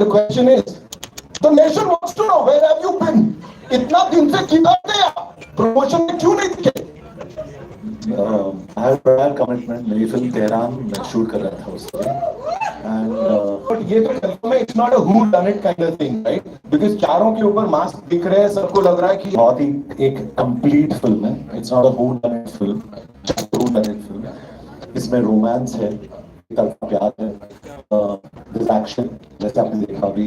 The question is, the nation wants to know where have you been? इतना दिन से किधर गया? Promotion में क्यों नहीं दिखे? I have prior commitment. मेरी फिल्म तेहरान मैं शूट कर रहा था उस समय and but ये तो confirm है, it's not a who done it kind of thing, right? Because चारों के ऊपर मास्क दिख रहे हैं, सबको लग रहा है कि बहुत ही एक कंप्लीट फिल्म है. It's not a who done it film, just a who done it film. इसमें रोमांस है, एक तरफा प्यार है, there's action जैसे आपने देखा अभी.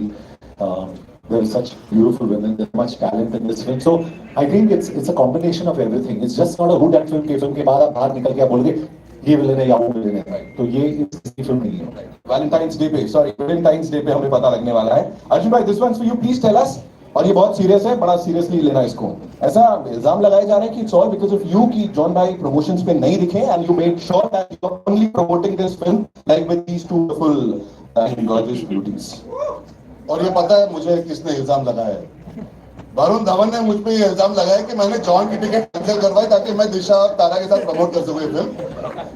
There is such beautiful women, there's much talent in this film. So I think it's a combination of everything. It's just not a who done film. Film के बाद आप बाहर निकल के आप बोलोगे ये विलन है या वो विलन है, तो ये इसकी फिल्म नहीं है. वैलेंटाइंस डे पे, सॉरी वैलेंटाइंस डे पे हमें पता लगने वाला है. अर्जुन भाई, this one for you, please tell us. और ये बहुत सीरियस है, बड़ा सीरियसली लेना इसको. ऐसा इल्जाम लगाए जा रहे हैं कि it's all because of you कि जॉन भाई प्रमोशंस पे नहीं दिखे and you made sure that you are only promoting this film like with these two full gorgeous beauties. और ये पता है मुझे किसने इल्जाम लगाया है? वरुण धवन ने मुझ पे ये इल्जाम लगाया कि मैंने जॉन की टिकट कैंसिल करवाई ताकि मैं दिशा और तारा के साथ प्रमोट कर सकूं ये फिल्म.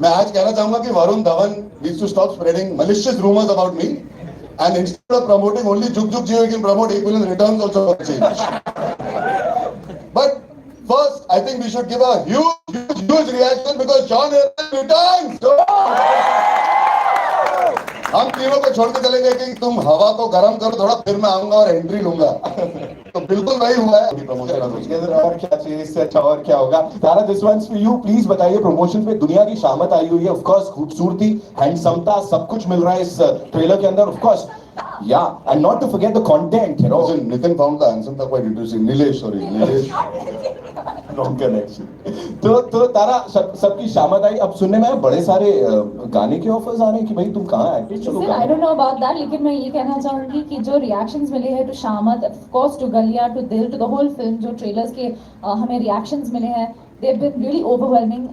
मैं आज कहना चाहूंगा कि Varun Dhawan needs to stop spreading malicious rumors about me and instead of promoting only Jug Jug Jio, he can promote 8 million returns also for change. But first, I think we should give a huge reaction because John has returned. हम तीनों को छोड़ के चले गए कि तुम हवा को गर्म करो थोड़ा, फिर मैं आऊंगा और एंट्री लूंगा. तो बिल्कुल वही हुआ है. प्रमोशन और क्या चाहिए इससे अच्छा, और क्या होगा? Tara, this one for you, please बताइए. प्रमोशन पे दुनिया की शामत आई हुई है. ऑफ कोर्स खूबसूरती, हैंडसमता, सब कुछ मिल रहा है इस ट्रेलर के अंदर. Of course, yeah, and not to forget the content, you know. Nitin found the answer quite interesting. Nilesh, wrong connection. तो तारा, सबकी शामत आई. अब सुनने में बड़े सारे गाने के ऑफर्स आ रहे हैं कि भाई तुम कहाँ एक्टिव चलो. I don't know about that, लेकिन मैं ये कहना चाहूंगी कि जो रिएक्शंस मिले हैं टू शामत, ऑफ कोर्स टू गलिया, टू दिल, टू द होल फिल्म, जो ट्रेलर्स के हमें रिएक्शंस मिले हैं, they have been really overwhelming.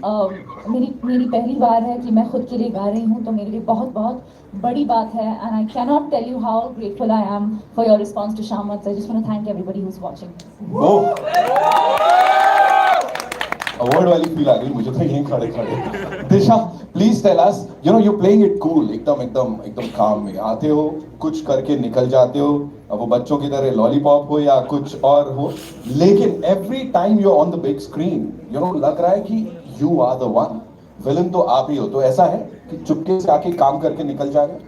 मेरी पहली बार है कि मैं खुद के लिए गा रही हूँ, तो मेरे लिए बहुत बड़ी बात है. And I cannot tell you how grateful I am for your response to Shamat. I just want to thank everybody who's watching. Award वाली फील आ गई मुझे तो यहीं खड़े. Disha, please tell us, you know, you playing it cool, एकदम काम में आते हो, कुछ करके निकल जाते हो. अब वो बच्चों की तरह लॉलीपॉप हो या कुछ और हो, लेकिन every time you on the big screen, you know, लग रहा है कि you are the one. Villain तो आप ही हो. तो ऐसा है कि चुपके से आके काम करके निकल जा रहे हो?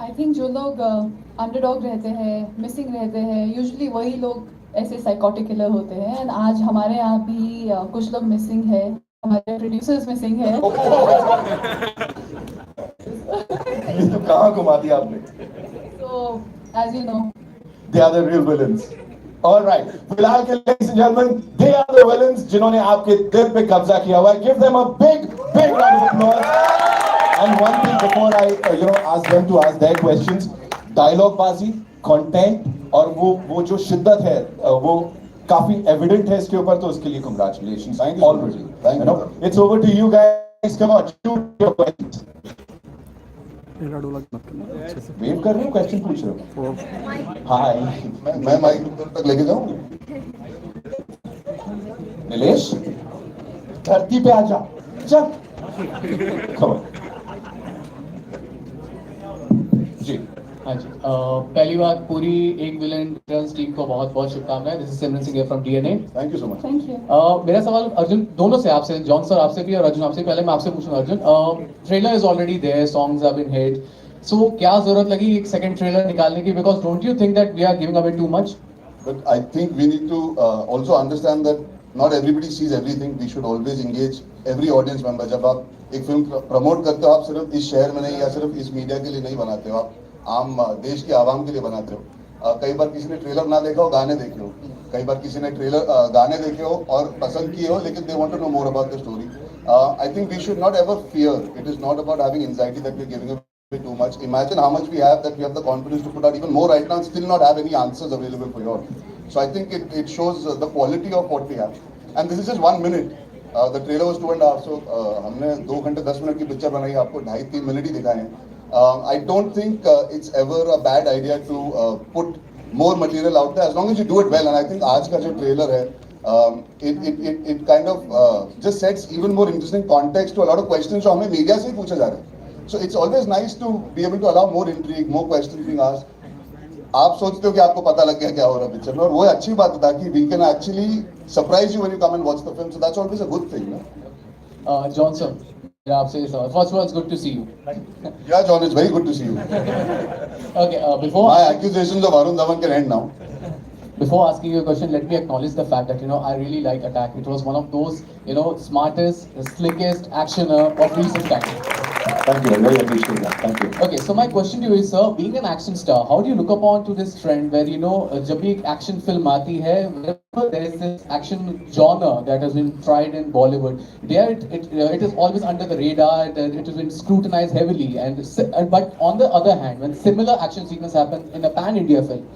आई थिंक जो लोग अंडरडॉग रहते हैं, मिसिंग रहते हैं, यूजुअली वही लोग ऐसे साइकोटिक किलर होते हैं. एंड आज हमारे यहाँ भी कुछ लोग मिसिंग है, हमारे प्रोड्यूसर्स मिसिंग है. ये तो कहाँ घुमा दिया आपने. So as you know, they are the real villains. All right, फिलहाल के ladies and gentlemen, they are the villains जिन्होंने आपके दिल पे कब्जा किया हुआ है. Give them a big round of applause. And one thing before I ask them to ask their questions, dialogue बाजी, content और वो जो शिद्दत है वो काफी एविडेंट है इसके ऊपर, तो उसके लिए congratulations. Thank you. Already. Thank you. It's over to you guys. Come on, shoot your questions. Wave कर रहे हो, क्वेश्चन पूछ रहे हो? हाय, मैं माइक तक लेके जाऊं. नीलेश, धरती पे आ जा. चल, खबर जी. हाँ जी, पहली बात, पूरी एक विलन रिटर्न्स टीम को बहुत शुभकामनाएं. This is Simran Singh from DNA. Thank you so much. Thank you. मेरा सवाल अर्जुन, दोनों से, आपसे, जॉन सर आपसे भी और अर्जुन आपसे. पहले मैं आपसे पूछूंगा Arjun, trailer is already there, songs have been hit, so क्या जरूरत लगी एक सेकंड ट्रेलर निकालने की? Because don't you think that we are giving away too much? But I think we need to also understand that not everybody sees everything. We should always engage every audience member. जब आप एक film promote करते हो, आप सिर्फ इस शहर में नहीं या सिर्फ इस मीडिया के लिए नहीं बनाते हो, आप आम देश के आवाम के लिए बनाते हो. कई बार किसी ने ट्रेलर ना देखा हो, गाने देखे हो. कई बार किसी ने गाने देखे हो और पसंद किए हो, लेकिन they want to know more about the story. I think we should not ever fear. It is not about having anxiety that we're giving away too much. Imagine how much we have, that we have the confidence to put out even more right now and still not have any answers available for you all. So I think it shows the quality of what we have. And this is just 1 minute. The trailer was 2.5, so हमने 2 घंटे 10 minute की picture बनाई, आपको 2.5-3 minute ही दिखाए हैं. I don't think it's ever a bad idea to put more material out there as long as you do it well. And I think आज का जो ट्रेलर है, it kind of just sets even more interesting context to a lot of questions जो हमें media से ही पूछे जा रहे हैं. So it's always nice to be able to allow more intrigue, more questions being asked. आप सोचते हो कि आपको पता लग गया क्या हो रहा है पिक्चर में, और वो अच्छी बात है ताकि we can actually surprise you when you come and watch the film. So that's always a good thing, no? Johnson, आपसे first of all, it's good to see you. Yeah, John, it's very good to see you. Okay, before My accusations of Arun Dhawan can end now. Before asking you a question, let me acknowledge the fact that I really like Attack. It was one of those smartest, slickest actioner of recent times. Thank you, I really appreciate that. Thank you. Okay, so my question to you is, sir, being an action star, how do you look upon to this trend where जब भी एक action film आती है, whenever there is this action genre that has been tried in Bollywood, there it is always under the radar, and it has been scrutinized heavily, but on the other hand, when similar action sequence happens in a pan-India film,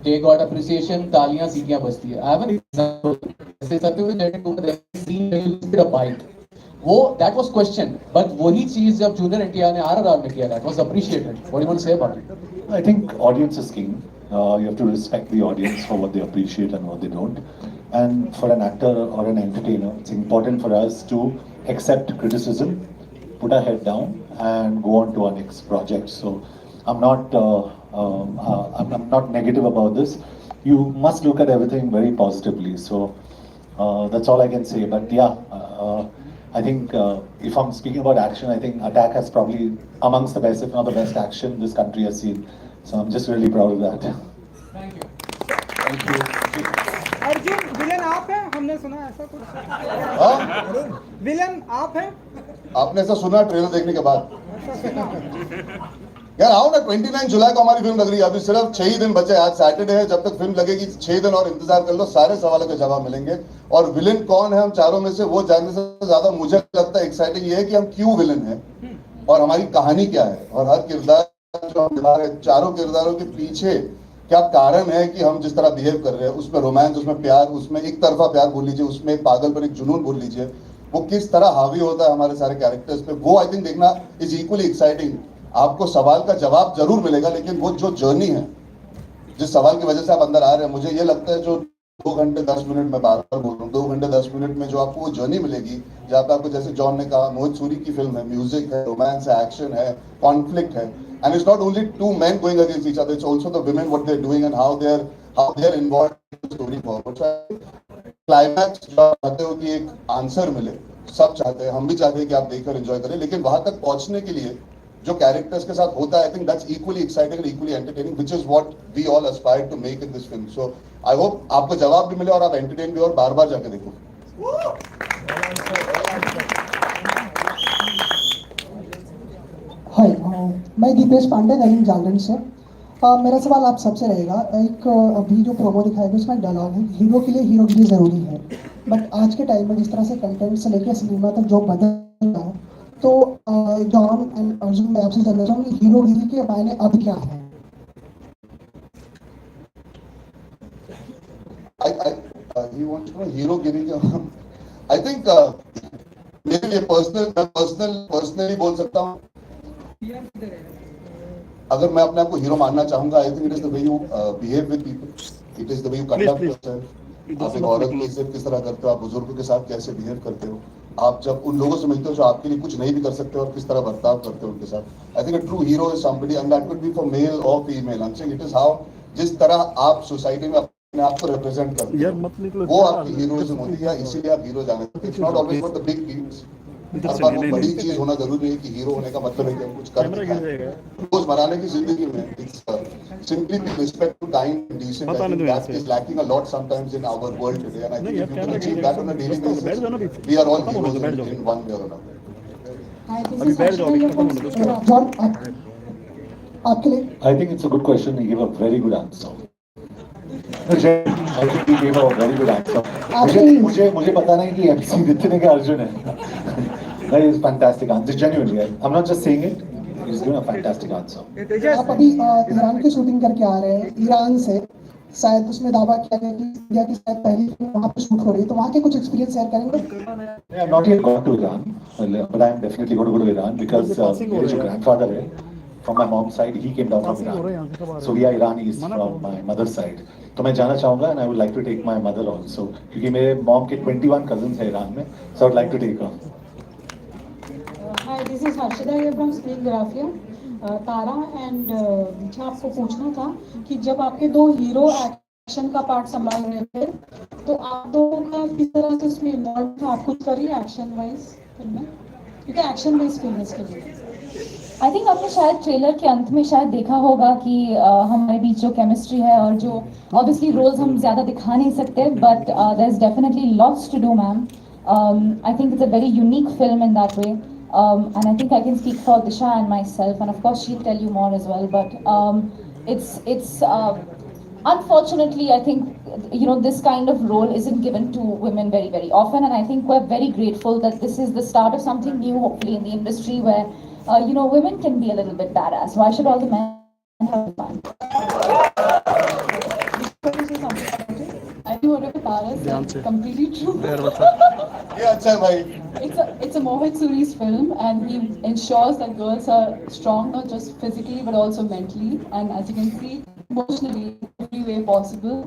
they got appreciation, तालियां सीटियां बजती है. I have an example. जैसे सत्यवीर जैन को there is a scene where you did a bike. वो that was questioned, but वही चीज जब जूनियर एनटीआर ने RRR में किया, that was appreciated. What do you want to say about it? I think audience is king. You have to respect the audience for what they appreciate and what they don't. And for an actor or an entertainer, it's important for us to accept criticism, put our head down, and go on to our next project. So I'm not negative about this. You must look at everything very positively. So that's all I can say. But yeah, I think if I'm speaking about action, I think Attack has probably amongst the best, if not the best action this country has seen. So I'm just really proud of that. Thank you. Thank you. Arjun villain आप हैं, हमने सुना ऐसा कुछ? हाँ? Villain आप हैं? आपने ऐसा सुना ट्रेलर देखने के बाद? यार आओ ना, 29 जुलाई को हमारी फिल्म लग रही है, अभी सिर्फ 6 ही दिन बचे, आज सैटरडे है, जब तक फिल्म लगेगी 6 दिन और इंतजार कर लो, सारे सवालों के जवाब मिलेंगे. और विलन कौन है हम चारों में से, वो जानने से ज्यादा मुझे लगता है एक्साइटिंग ये है कि हम क्यों विलन हैं और हमारी कहानी क्या है, और हर किरदार जो हम निभा रहे हैं, चारों किरदारों के पीछे क्या कारण है कि हम जिस तरह बिहेव कर रहे हैं, उसमें रोमांस, उसमें प्यार, उसमें एक तरफा प्यार बोल लीजिए, उसमें एक पागलपन, एक जुनून बोल लीजिए, वो किस तरह हावी होता है हमारे सारे कैरेक्टर्स पे, वो आई थिंक देखना इज इक्वली एक्साइटिंग. आपको सवाल का जवाब जरूर मिलेगा, लेकिन वो जो जर्नी है, जिस सवाल की वजह से आप अंदर आ रहे हैं, मुझे ये लगता है जो 2 घंटे 10 मिनट में बार बार बोल रहा हूँ, 2 घंटे 10 मिनट में जो आपको वो जर्नी मिलेगी, जहाँ पे आपको, जैसे जॉन ने कहा, मोहित सूरी की फिल्म है, म्यूजिक है, रोमांस है, एक्शन है, कॉन्फ्लिक्ट है, and it's not only 2 men going against each other, it's also the women, what they're doing and how they're involved in the story forward. Climax जो आप चाहते हो कि एक आंसर मिले, सब चाहते हैं, हम भी चाहते हैं कि आप देखकर एंजॉय करें, लेकिन वहां तक पहुंचने के लिए जो कैरेक्टर्स के साथ होता है, I think that's equally exciting and equally entertaining, which is what we all aspire to make in this film. So I hope आपको जवाब भी मिले और आप एंटरटेन भी और बार बार जाके देखो. हाय, मैं दीपेश पांडे, दैनिक जागरण से. मेरा सवाल आप सबसे रहेगा. एक अभी जो प्रोमो दिखाया गया उसमें डायलॉग है, हीरो के लिए हीरोगिरी जरूरी है, बट आज के टाइम में जिस तरह से कंटेंट से लेकर सिनेमा तक जो बदल रहा है, तो जॉन एंड अर्जुन, मैं आपसे जानना चाहूँगी हीरोगिरी के मायने अब क्या है? हीरोगिरी का आई थिंक मेरे लिए पर्सनली बोल सकता हूँ, अगर मैं अपने आप को हीरो मानना चाहूंगा, आई think it is the way you behave with people, it is the way you conduct yourself. आप एक औरत की इज्जत किस तरह करते हो, आप बुजुर्गों के साथ कैसे बिहेव करते हो, आप जब उन लोगों से मिलते हो जो आपके लिए कुछ नहीं भी कर सकते और किस तरह बर्ताव करते हो उनके साथ. I think a true hero is somebody, and that could be for male और female. I think it is how, जिस तरह आप सोसाइटी में अपने आप को रिप्रेजेंट करते हो, वो आपकी हीरोइज्म होती है, इसीलिए आप हीरो जाने. It's not always for the big teams, हर बार वो बड़ी चीज होना जरूरी है कि हीरो होने का मतलब है कि हम कुछ कर दिखाएं. रोजमर्रा की जिंदगी में it's simply with respect to time and decent, I think that is lacking a lot sometimes in our world today, and I think if you can achieve that on a daily basis, we are all heroes in one way or another. Hi, this is Arjun. John, आपके लिए. I think it's a good question. He gave a very good answer. I think he gave a very good answer. मुझे पता नहीं कि MC जितने के अर्जुन है. That is fantastic answer. Genuinely, I'm not just saying it. He's doing a fantastic answer. आप अभी Iran की शूटिंग करके आ रहे हैं. ईरान से शायद उसमें दावा किया गया कि इंडिया की शायद पहली फिल्म वहाँ पे शूट हो रही है, तो वहाँ के कुछ एक्सपीरियंस शेयर करेंगे? I have not yet gone to Iran, but I am definitely going to go to Iran because मेरे जो grandfather है, from my mom's side, he came down from Iran. So we are Iranis from my mother's side. तो मैं जाना चाहूँगा, and I would like to take my mother also, क्योंकि मेरे mom के 21 cousins हैं ईरान में, so I would like to take her. Hi, this this is Harshita here from Screen Graphia. Tara and Diksha, आपको पूछना था कि जब आपके दो हीरो एक्शन का पार्ट संभाल रहे थे तो आप दोनों का किस तरह से उसमें इन्वॉल्व था, आप कुछ करिए एक्शन वाइज फिल्म में, क्योंकि एक्शन बेस्ड फिल्म है इसके लिए। आई थिंक आपने शायद ट्रेलर के अंत में शायद देखा होगा कि हमारे बीच जो केमिस्ट्री है और जो ऑब्वियसली रोल्स हम ज़्यादा दिखा नहीं सकते, but there is definitely lots to do ma'am. I think it's a very unique film in that way, and I think I can speak for Disha and myself, and of course she'll tell you more as well, but it's unfortunately, I think this kind of role isn't given to women very, very often, and I think we're very grateful that this is the start of something new, hopefully, in the industry where women can be a little bit badass. Why should all the men have fun? I think whatever Tara said is completely true. ये अच्छा है भाई. It's a Mohit Suri's film, and he ensures that girls are strong not just physically but also mentally, and as you can see, emotionally, every way possible.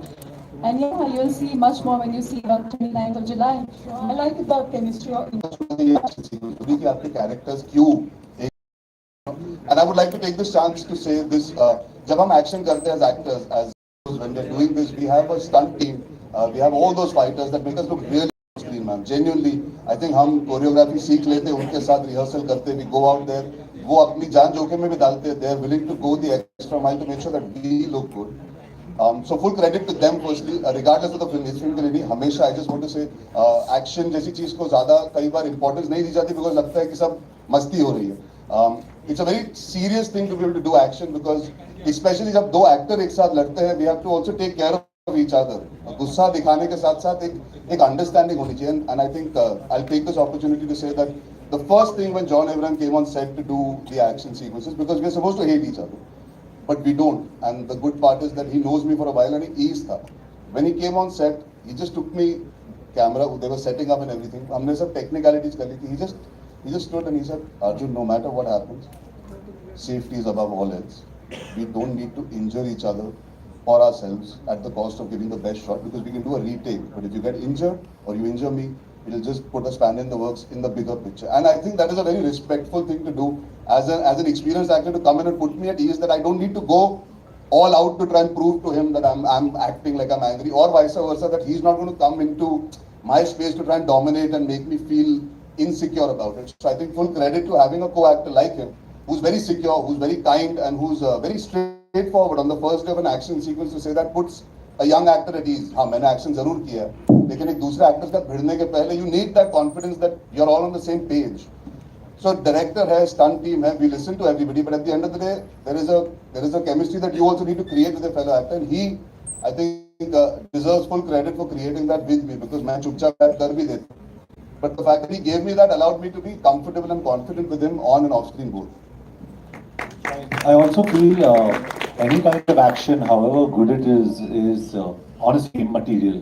And yeah, you'll see much more when you see it on 29th of July. I like the chemistry of कि आपके characters क्यों, and I would like to take this chance to say this, जब हम action करते हैं as actors, as when we're doing this, we have a stunt team, we have all those fighters that make us look really on screen, man. Genuinely, I think हम choreography सीख लेते हैं, उनके साथ रिहर्सल करते, we go out there, वो अपनी जान जोखिम में भी डालते हैं, they are willing to go the extra mile to make sure that we look good. So full credit to them firstly, regardless of the film. इस फिल्म के लिए नहीं, हमेशा I just want to say, action जैसी चीज को ज़्यादा कई बार importance नहीं दी जाती, because लगता है कि सब मस्ती हो रही है. It's a very serious thing to be able to do action, because especially जब दो एक्टर एक साथ लड़ते हैं, we have to also take care of each other. गुस्सा दिखाने के साथ साथ एक understanding होनी चाहिए, and I think I'll take this opportunity to say that the first thing when John Abhram came on set to do the action sequences, because we're supposed to hate each other, but we don't, and the good part is that he knows me for a while and he eased था. When he came on set, he just took me camera, they were setting up and everything, हमने सब technicalities कर ली थी, he just stood and he said, Arjun, no matter what happens, safety is above all else. We don't need to injure each other or ourselves at the cost of giving the best shot, because we can do a retake, but if you get injured or you injure me, it'll just put a spanner in the works in the bigger picture. And I think that is a very respectful thing to do as an experienced actor, to come in and put me at ease that I don't need to go all out to try and prove to him that I'm acting like I'm angry, or vice versa, that he's not going to come into my space to try and dominate and make me feel insecure about it. So I think full credit to having a co-actor like him, who's very secure, who's very kind, and who's very straightforward on the first day of an action sequence, to say that puts a young actor at ease. हाँ, मैंने action जरूर किया है, लेकिन एक दूसरे actors का भिड़ने के पहले you need that confidence that you're all on the same page. So director है, stunt team है, we listen to everybody, but at the end of the day, there is a chemistry that you also need to create with a fellow actor, and he, I think, deserves full credit for creating that with me, because मैं चुपचाप कर भी देता. But the fact that he gave me that allowed me to be comfortable and confident with him on and off screen both. I also feel any kind of action, however good it is honestly immaterial.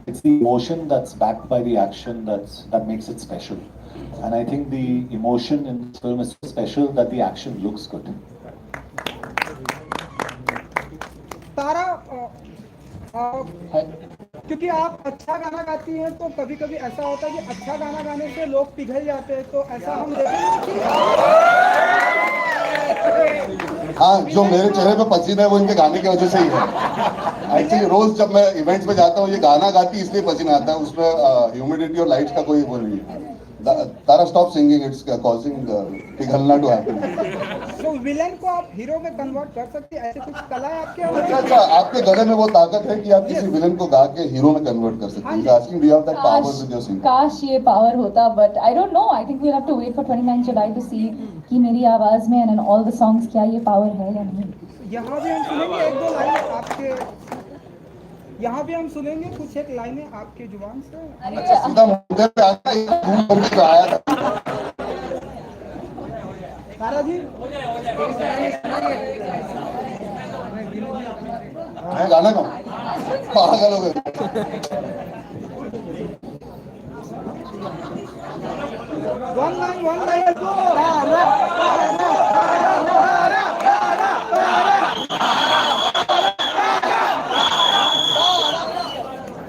It's the emotion that's backed by the action that makes it special. And I think the emotion in this film is so special that the action looks good. तारा, क्योंकि आप अच्छा गाना गाती हैं, तो कभी कभी ऐसा होता है कि अच्छा गाना गाने से लोग पिघल जाते हैं, तो ऐसा हम देखेंगे. हाँ, जो मेरे चेहरे पे पसीना है वो इनके गाने की वजह से ही है. एक्चुअली रोज जब मैं इवेंट्स में जाता हूँ, ये गाना गाती इसलिए पसीना आता है, उसमें ह्यूमिडिटी और लाइट्स का कोई वो नहीं है. तारा, stop singing, it's causing पिघलना to happen. तो विलेन को आप हीरो में कन्वर्ट कर सकते हैं, ऐसे कुछ कला है आपके अंदर? अच्छा, आपके गले में वो ताकत है कि आप किसी विलेन को गा के हीरो में कन्वर्ट कर सकते हैं. Asking, do you have that power with your singing? काश ये पावर होता, but I don't know. I think we'll have to wait for 29 July to see कि मेरी आवाज में and in all the songs क्या ये पावर है या नहीं. यहाँ भी हम सुनेंगे एक दो लाइन आपके, यहाँ भी हम सुनेंगे कुछ एक लाइनें आपके जुबान से. अच्छा, सीधा मुद्दे पे आता है, घूम करके तो आया था. तारा जी, मैं गाना गाऊं? पागल हो गए. one line, let's go.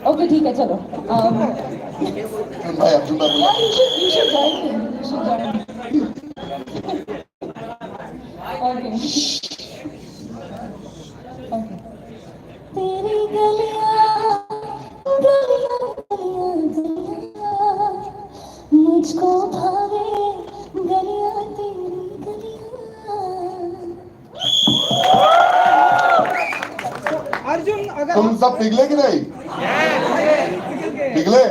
Okay, ठीक है, चलो. भाई अर्जुन भाई, Yeah, you should join me. You should join me. Okay. तेरी गलियां गलियां गलियां गलियां मुझको भावे गलियां तेरी गलियां अर्जुन अगर तुम सब पिघले कि नहीं? पिघले?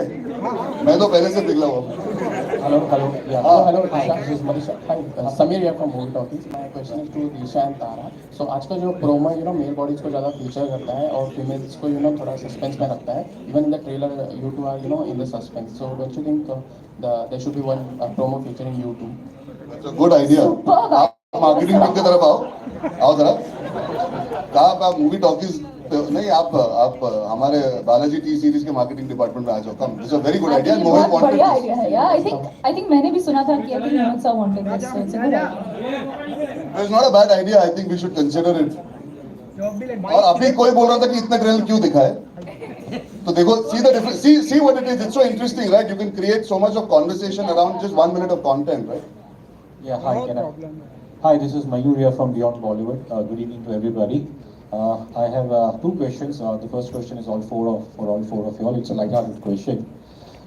मैं तो पहले से पिघला हुआ हूँ। Hello, hello. Yeah. Hello, Disha. This is Manisha. Hi, Samir here from Movie Talkies. My question is to Disha and Tara. So आज का जो promo है, मेल बॉडीज को ज़्यादा फीचर करता है और फीमेल्स को थोड़ा सस्पेंस में रखता है. Even in the trailer, you two are in the suspense. So don't you think there should be one promo featuring you two? That's a good idea. आप मार्केटिंग टीम की तरफ आओ. आओ जरा. कहाँ आप मूवी टॉकीज नहीं आप हमारे बालाजी टी सीरीज के मार्केटिंग डिपार्टमेंट में आ जाओ. कम. It's a very good idea. बहुत बढ़िया आइडिया है यार. I think मैंने भी सुना था कि अभी मोहम्मद साहब wanted this. So it's a good idea. It's not a bad idea. I think we should consider it. और अभी कोई बोल रहा था कि इतना ट्रेलर क्यों दिखाए? तो देखो, see the difference. See what it is. It's so interesting, right? You can create so much of conversation around just 1 minute of content, right? Yeah, hi. Hi, this is Mayur here from Beyond Bollywood. Good evening to everybody. I have two questions. The first question is all four of you all. It's a light-hearted question.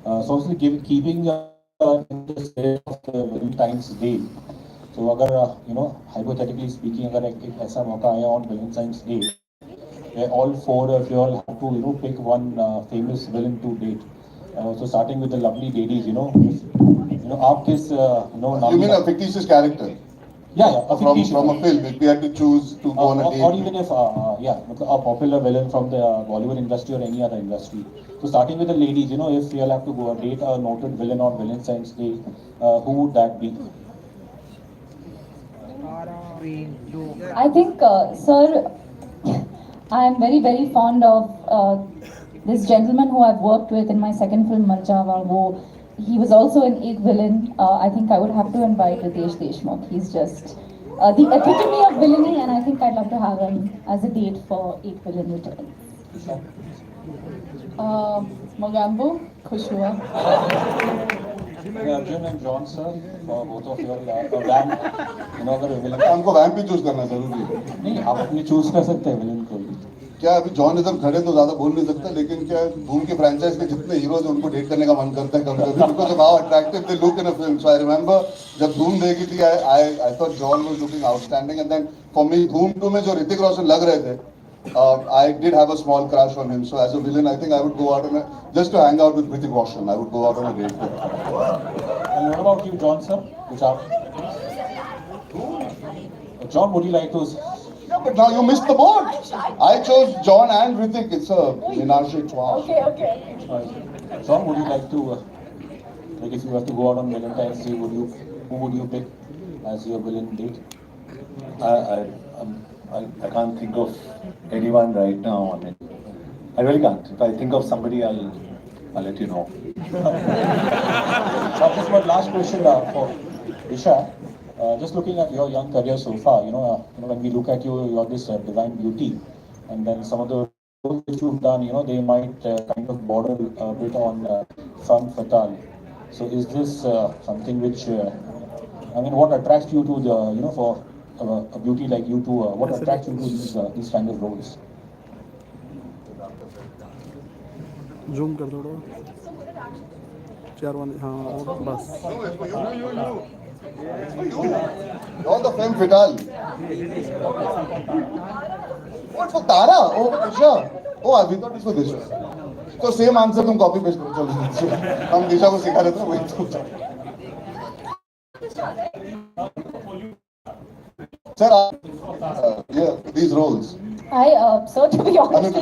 So obviously, keeping in the spirit of the Valentine's Day. So अगर hypothetically speaking, अगर एक ऐसा मौका आया on Valentine's Day, where all four of you all have to pick one famous villain to date. So starting with the lovely ladies, आप किस You mean a fictitious character? Yeah, a fictitious from a film. If we had to choose to go on a date. Or even if a popular villain from the Bollywood industry or any other industry. So starting with the ladies, if you'll have to go date a noted villain on Valentine's Day, who would that be? I think, sir, I am very, very fond of this gentleman who I've worked with in my second film, Marjawa. He was also an Ek villain. I think I would have to invite Ritesh Deshmukh. He's just the epitome of villainy, and I think I'd love to have him as a date for Ek villain return. Mogambo, Khushua. Arjun and John, sir, for both of your vamp, अगर villain. हमको वैम्प ही choose करना जरूरी है. नहीं, आप अपनी choose कर सकते हैं villain को. क्या अभी जॉन इधर खड़े तो ज्यादा बोल नहीं सकता, लेकिन क्या धूम के फ्रेंचाइज के जितने हीरोज हैं उनको डेट करने का मन करता है कभी-कभी, because of how attractive they look in a film. So I remember जब धूम देखी थी, I thought John was looking outstanding, and then for me Dhoom 2 में जो ऋतिक रोशन लग रहे थे, I did have a small crush on him. So as a villain, I think I would go out on just to hang out with Hrithik Roshan. I would go out on a date with him. And what about you, John, sir? John, would you like to? Yeah, but now you missed the boat. I chose John and Hrithik. It's a menage a trois. Okay. John, would you like to, like if you have to go out on Valentine's Day, who would you pick as your villain date? I can't think of anyone right now. I mean, I really can't. If I think of somebody, I'll let you know. Just one last question for Disha. Just looking at your young career so far, when we look at you, you're this divine beauty, and then some of the roles that you've done, they might kind of border a bit on femme fatale. So is this something which, what attracts you to the, for a beauty like you to, what attracts you to these kind of roles? Zoom कर दो 4 हाँ बस. You're the femme fatale. What for Tara? Oh, Disha. Oh, I thought this was Disha. So same answer तुम copy paste करो. चलो हम दिशा को सिखा रहे थे वही तो. Sir, yeah, these roles. So to be honest,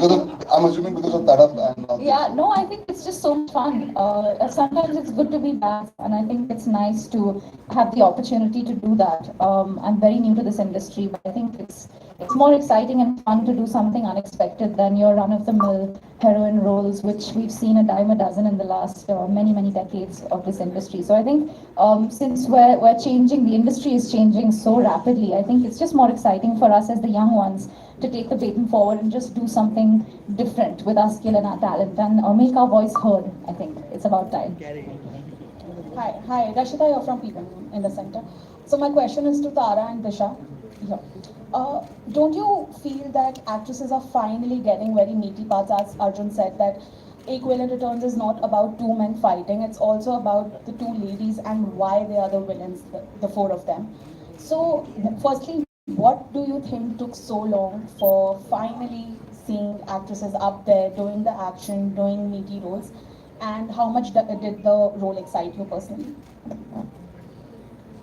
I'm assuming because of Tara and. Yeah, no, I think it's just so much fun. Sometimes it's good to be back, and I think it's nice to have the opportunity to do that. I'm very new to this industry, but I think it's more exciting and fun to do something unexpected than your run-of-the-mill heroine roles, which we've seen a dime a dozen in the last many decades of this industry. So I think since we're changing, the industry is changing so rapidly. I think it's just more exciting for us as the young ones to take the baton forward and just do something different with our skill and our talent and make our voice heard. I think it's about time. Hi, Rashida here from People in the center. So my question is to Tara and Disha. Yeah. Don't you feel that actresses are finally getting very meaty parts, as Arjun said, that Ek Villain Returns is not about two men fighting, it's also about the two ladies and why they are the villains, the four of them. So, firstly, what do you think took so long for finally seeing actresses up there doing the action, doing meaty roles, and how much did the role excite you personally?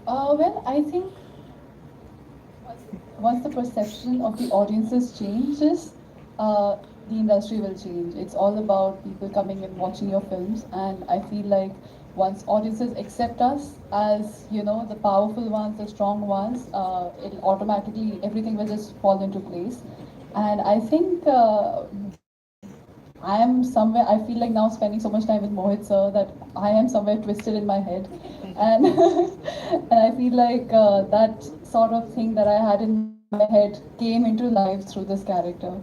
Well, I think once the perception of the audiences changes, the industry will change. It's all about people coming and watching your films, and I feel like once audiences accept us as, you know, the powerful ones, the strong ones, it'll automatically, everything will just fall into place. And I think I am somewhere, I feel like now spending so much time with Mohit sir that I am somewhere twisted in my head. And, and I feel like that sort of thing that I had in my head came into life through this character.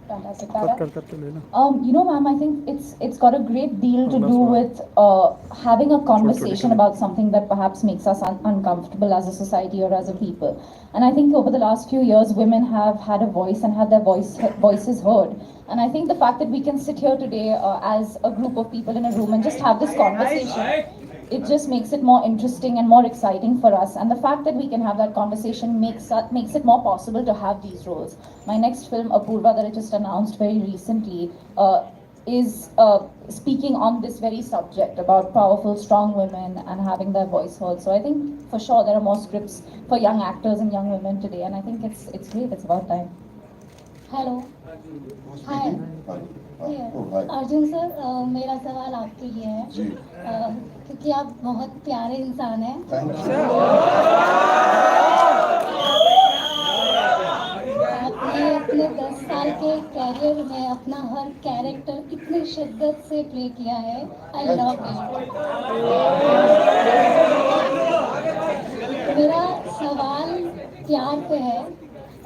Fantastic. You know, ma'am, I think it's got a great deal to do with having a conversation about something that perhaps makes us uncomfortable as a society or as a people. And I think over the last few years, women have had a voice and had their voices heard. And I think the fact that we can sit here today as a group of people in a room and just have this conversation, it just makes it more interesting and more exciting for us. And the fact that we can have that conversation makes it more possible to have these roles. My next film, Apurva, that I just announced very recently, is speaking on this very subject about powerful, strong women and having their voice heard. So I think for sure there are more scripts for young actors and young women today, and I think it's great. It's about time. Hello Who's hi speaking? Oh, hi. Arjun sir, मेरा सवाल आपके लिए है जी. क्योंकि आप बहुत प्यारे इंसान हैं. Thank you. आपने अपने 10 साल के कैरियर में अपना हर कैरेक्टर इतनी शिद्दत से प्ले किया है. I love it. मेरा सवाल प्यार पे है.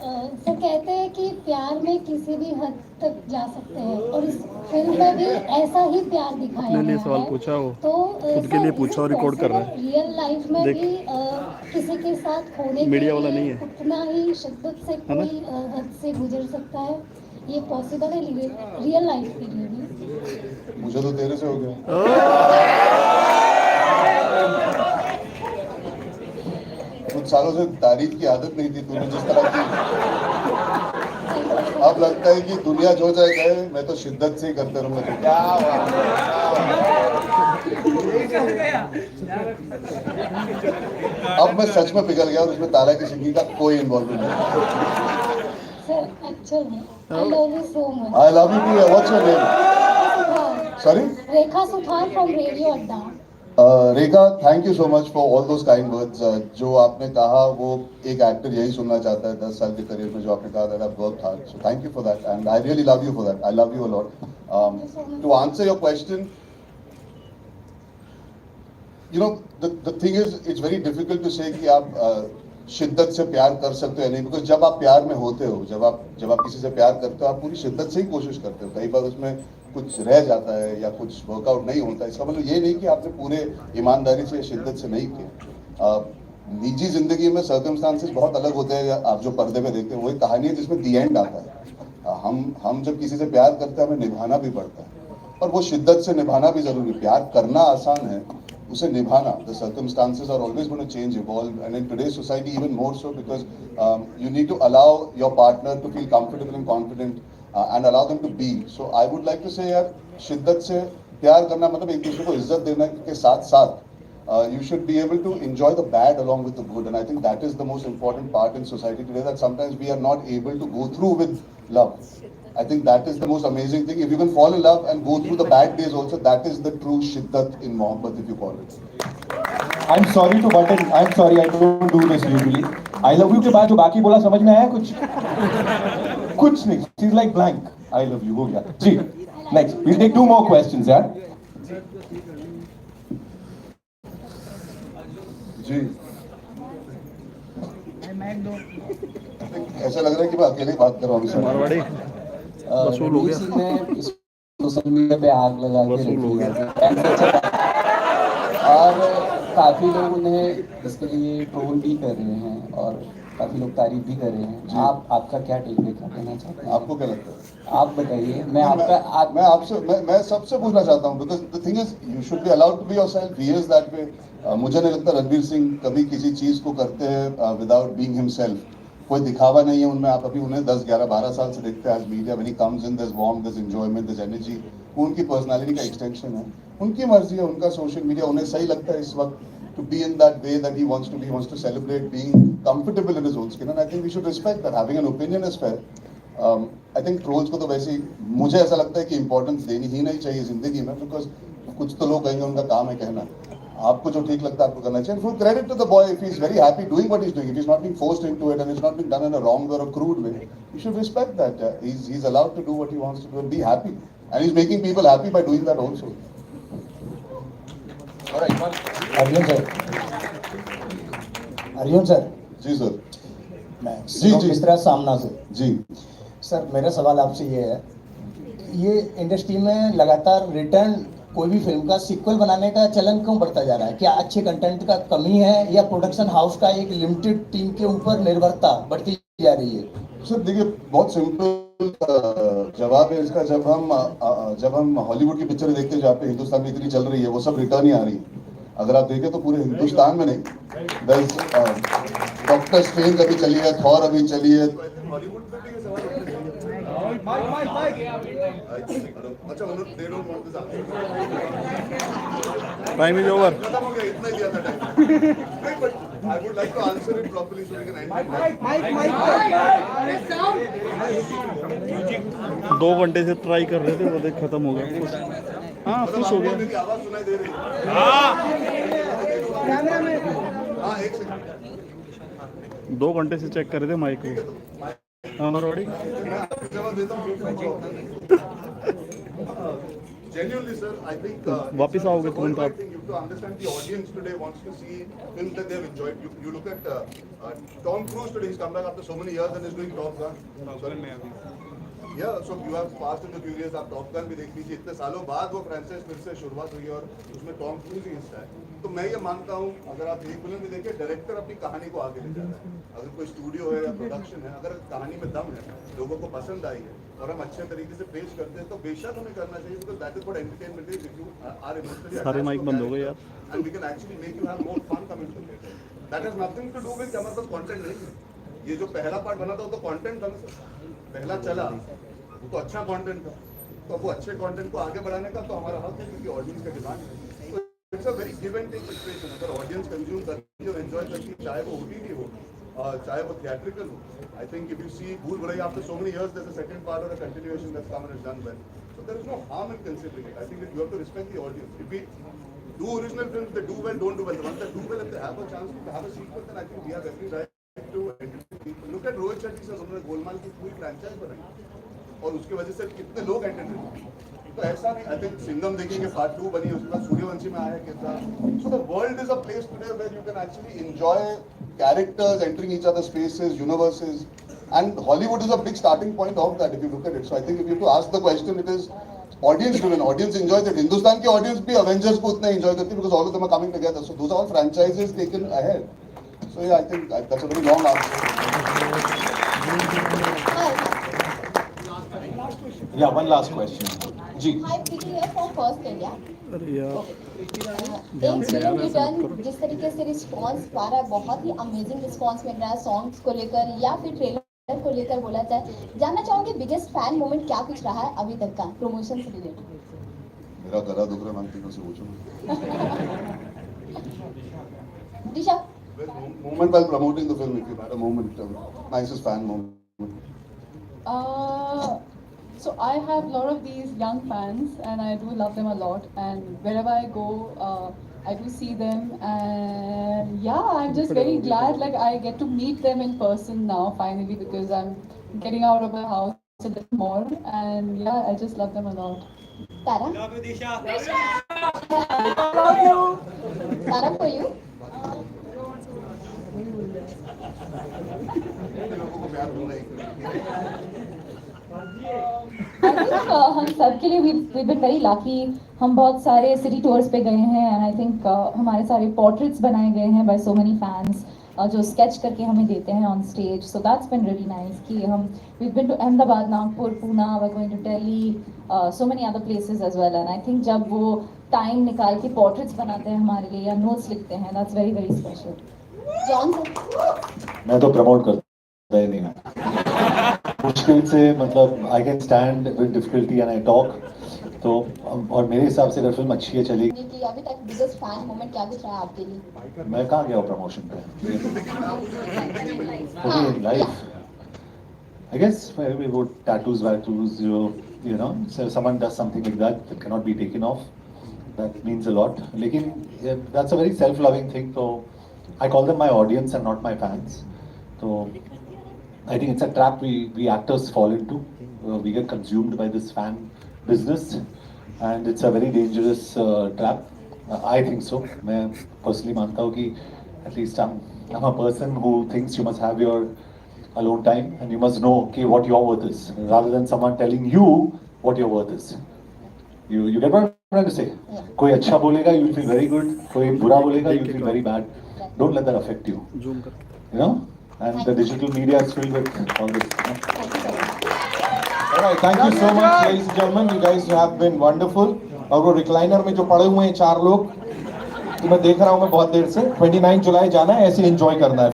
सर कहते हैं कि प्यार में किसी भी हद तक जा सकते हैं और इस फिल्म में भी ऐसा ही प्यार दिखाया गया सवाल है. पूछा वो तो खुद के लिए पूछा और रिकॉर्ड कर रहा है. रियल लाइफ में भी किसी के साथ होने के मीडिया वाला नहीं लिए है. उतना ही शिद्दत से कोई हद से गुजर सकता है. ये पॉसिबल है रियल लाइफ के लिए भी. मुझे तो तेरे से हो गया. कुछ सालों से तारीफ की आदत नहीं थी तूने जिस तरह की. अब लगता है कि दुनिया जो चाहे कहे मैं तो शिद्दत से ही करते रहूंगा. क्या अब मैं सच में पिघल गया और उसमें तारा की सिंगिंग का कोई इन्वॉल्वमेंट नहीं. सर एक्चुअल में I love you so much. I love you too. What's your name? Sorry. Rekha Suthar from radio Adda. Rekha, thank you so much for all those kind words. जो आपने कहा वो एक एक्टर यही सुनना चाहता है 10 साल के करियर में. जो आपने कहा that I worked hard, so thank you for that and I really love you for that. I love you a lot. To answer your question, you know, the thing is it's very difficult to say कि आप शिद्दत से प्यार कर सकते हो या नहीं, बिकॉज जब आप प्यार में होते हो, जब आप किसी से प्यार करते हो, आप पूरी शिद्दत से ही कोशिश करते हो. कई बार उसमें कुछ रह जाता है या कुछ वर्कआउट नहीं होता है. इसका मतलब ये नहीं कि आपने पूरे ईमानदारी से शिद्दत से नहीं किया. निजी जिंदगी में सर्कमस्टांसेस बहुत अलग होते हैं. आप जो पर्दे में देखते हैं वो एक कहानी है जिसमें दी एंड आता है. हम जब किसी से प्यार करते हैं हमें निभाना भी पड़ता है और वो शिद्दत से निभाना भी जरूरी. प्यार करना आसान है, उसे निभाना, the circumstances are always going to change, evolve, and in today's society even more so, because you need to allow your partner to feel comfortable and confident and allow them to be. So I would like to say यार, शिद्दत से प्यार करना मतलब एक दूसरे को इज्जत देना के साथ साथ you should be able to enjoy the bad along with the good, and I think that is the most important part in society today, that sometimes we are not able to go through with love. I think that is the most amazing thing. If you can fall in love and go through the bad days also, that is the true shiddat in mohabbat, if you call it. I'm sorry to butt in. I'm sorry, I don't do this usually. I love you के बाद जो बाकी बोला समझ में आया कुछ? कुछ नहीं. She's like blank. I love you हो गया. जी. Next, we'll take 2 more questions, यार. जी. ऐसा लग रहा है कि मैं अकेले बात कर रहा हूँ. मारवाड़ी वसूल हो गया. सोशल मीडिया पे आग लगा के रखी है और काफी लोग उन्हें इसके लिए ट्रोल भी कर रहे हैं और काफी लोग तारीफ भी कर रहे हैं। आपका क्या टेक है, क्या कहना चाहते हैं? आपको क्या लगता है? आप बताइए। मैं सबसे पूछना चाहता हूँ because the thing is you should be allowed to be yourself, he is that way. मुझे नहीं लगता रणवीर सिंह कभी किसी चीज को करते हैं विदाउट बीइंग हिमसेल्फ। कोई दिखावा नहीं है उनमें। आप अभी उन्हें 10 11 12 साल से देखते हैं as media, when he comes in their warm, their enjoyment, their energy. वो उनकी पर्सनालिटी का एक्सटेंशन है, उनकी मर्जी है, उनका सोशल मीडिया, उन्हें सही लगता है इस वक्त to be in that way that he wants to be. He wants to celebrate being comfortable in his own skin, and I think we should respect that. Having an opinion is fair. I think trolls को तो वैसे ही मुझे ऐसा लगता है कि importance देनी ही नहीं चाहिए जिंदगी में, because कुछ तो लोग कहेंगे उनका काम है कहना। आपको जो ठीक लगता है आपको करना चाहिए। Full credit to the boy if he's very happy doing what he's doing. If he's not being forced into it and it's not being done in a wrong or a crude way, you should respect that. He's allowed to do what he wants to do and be happy, and he's making people happy by doing that also. Arjun sir, Arjun sir. जी sir. मैं किस तरह सामना से। जी sir, मेरा सवाल आपसे ये है, ये इंडस्ट्री में लगातार रिटर्न कोई भी फिल्म का सीक्वल बनाने का चलन क्यों बढ़ता जा रहा है? क्या अच्छे कंटेंट का कमी है या प्रोडक्शन हाउस का एक लिमिटेड टीम के ऊपर निर्भरता बढ़ती जा रही है? सर देखिए, बहुत सिंपल जवाब है इसका। जब हम हॉलीवुड की पिक्चर देखते हैं जहाँ पे हिंदुस्तान में इतनी चल रही है, वो सब रिटर्न ही आ रही है। अगर आप देखें तो पूरे हिंदुस्तान में नहीं, डॉक्टर स्ट्रेंज अभी चली है, थॉर अभी चली है। Time is over. I would like to answer it properly so we can end it. 2 घंटे से ट्राई कर रहे थे, वो देख खत्म हो गया। हाँ, खुश हो गया। आवाज सुनाई दे रही है। हाँ, एक सेकंड। 2 घंटे से चेक कर रहे थे माइक को। हाँ, रोडी। Genuinely, sir, I think वापिस आओगे तुरंत आप। you have to understand the audience today wants to see films that they have enjoyed. You look at Tom Cruise today. He's come back after so many years and is doing Top Gun. Yeah, so you have Fast and the Furious, आप Top Gun भी देख लीजिए। इतने सालों बाद वो franchise फिर से शुरुआत हुई है और उसमें टॉम क्रूज ही हिस्सा है। तो मैं ये मानता हूँ, अगर आप एक फिल्म भी देखें, डायरेक्टर अपनी कहानी को आगे ले जा रहा है। अगर कोई स्टूडियो है या प्रोडक्शन है, अगर कहानी में दम है, लोगों को पसंद आई है और हम अच्छे तरीके से पेश करते हैं, तो बेशक हमें करना चाहिए, because that is what entertainment is. If you are emotionally सारे माइक बंद हो गए यार। And we can actually make you have more fun coming to theatre. That has nothing to do with हमारे पास कंटेंट नहीं है। ये जो पहला पार्ट बना था वो तो कंटेंट था ना, पहला चला तो अच्छा कंटेंट था, तो वो अच्छे कंटेंट को आगे बढ़ाने का तो हमारा हक है, क्योंकि ऑडियंस का डिमांड है। It's a very give and take situation. अगर ऑडियंस कंज्यूम करती है और एंजॉय करती है, चाहे वो ओटीटी हो, चाहे वो थिएट्रिकल हो। I think if you see Bhool Bhulaiyaa after so many years, there is a second part और a continuation that's come and is done well, so there is no harm in considering it. I think you have to respect the audience. If we do original films, they do well, don't do well. The ones that do well, if they have a chance to have a sequel, then I think we have every right to entertain people. Look at Rohit Shetty sir, उन्होंने गोलमाल की पूरी franchise बनाई और उसकी वजह से कितने लोग एंटरटेन हुए। तो ऐसा नहीं, आई थिंक सिंघम देखेंगे पार्ट 2 बनी, उसके बाद सूर्यवंशी में आया कितना। So the world is a place today where you can actually enjoy characters entering each other spaces, universes, and Hollywood is a big starting point of that if you look at it. So I think if you have to ask the question, it is audience driven. Audience enjoys it. Hindustan की audience भी Avengers को उतना enjoy करती है because all of them are coming together. So those are all franchises taken ahead. So yeah, I think that's a very long answer. Yeah, one last question. Ji. Hi, Vicky here from First India. अरे यार, एक film written जिस तरीके से response पा रहा है, बहुत ही अमेजिंग रिस्पॉन्स मिल रहा है सॉन्ग्स को लेकर या फिर ट्रेलर को लेकर बोला जाए। जानना चाहूंगी बिगेस्ट फैन मोमेंट क्या कुछ रहा है अभी तक का प्रमोशन से रिलेटेड? मेरा गला दुख रहा है, मैम से पूछो। दिशा, moment while promoting the film, if you had a moment, nicest fan moment. So I have a lot of these young fans and I do love them a lot, and wherever I go I do see them, and yeah, I'm just very glad like I get to meet them in person now finally, because I'm getting out of my house a little more, and yeah, I just love them a lot. Tara? Love you, Disha. Love you. Tara, for you? हम सब के लिए we've been very lucky. हम बहुत सारे city tours पे गए हैं, and I think हमारे सारे पोर्ट्रेट्स बनाए गए हैं by so many fans. जो स्केच करके हमें देते हैं on stage. So that's been really nice कि हम we been to Ahmedabad, Nagpur, Poona, we are going to Delhi, so many other places as well. And I think जब वो टाइम निकाल के पोर्ट्रेट्स बनाते हैं हमारे लिए या नोट्स लिखते हैं, that's very very special. John sir, मैं तो प्रमोट करता ही नहीं मैं मुश्किल से मतलब I can stand with difficulty and I talk तो और मेरे हिसाब से अगर फिल्म अच्छी है चली कि अभी तक बिगेस्ट फैन मोमेंट क्या कुछ रहा है आपके लिए? मैं कहाँ गया हूँ प्रमोशन पे life I guess maybe about tattoos, you know, so someone does something like that that cannot be taken off. That means a lot. Lekin that's a very self-loving thing. So I call them my audience and not my fans. So I think it's a trap we actors fall into. We get consumed by this fan business, and it's a very dangerous trap. I think so. मैं personally मानता हूँ कि at least I'm a person who thinks you must have your alone time and you must know okay, what your worth is rather than someone telling you what your worth is. You get what I'm trying to say? Yeah. कोई अच्छा बोलेगा you will feel very good, कोई बुरा बोलेगा you will feel very bad. Don't let that affect you. Zoom करके. You know? And the digital media is filled with all this. You know? All right, thank you so much, ladies and gentlemen. You guys have been wonderful. और वो recliner में जो पड़े हुए हैं 4 लोग, तो मैं देख रहा हूँ मैं बहुत देर से. 29 जुलाई जाना है, ऐसे एंजॉय करना है.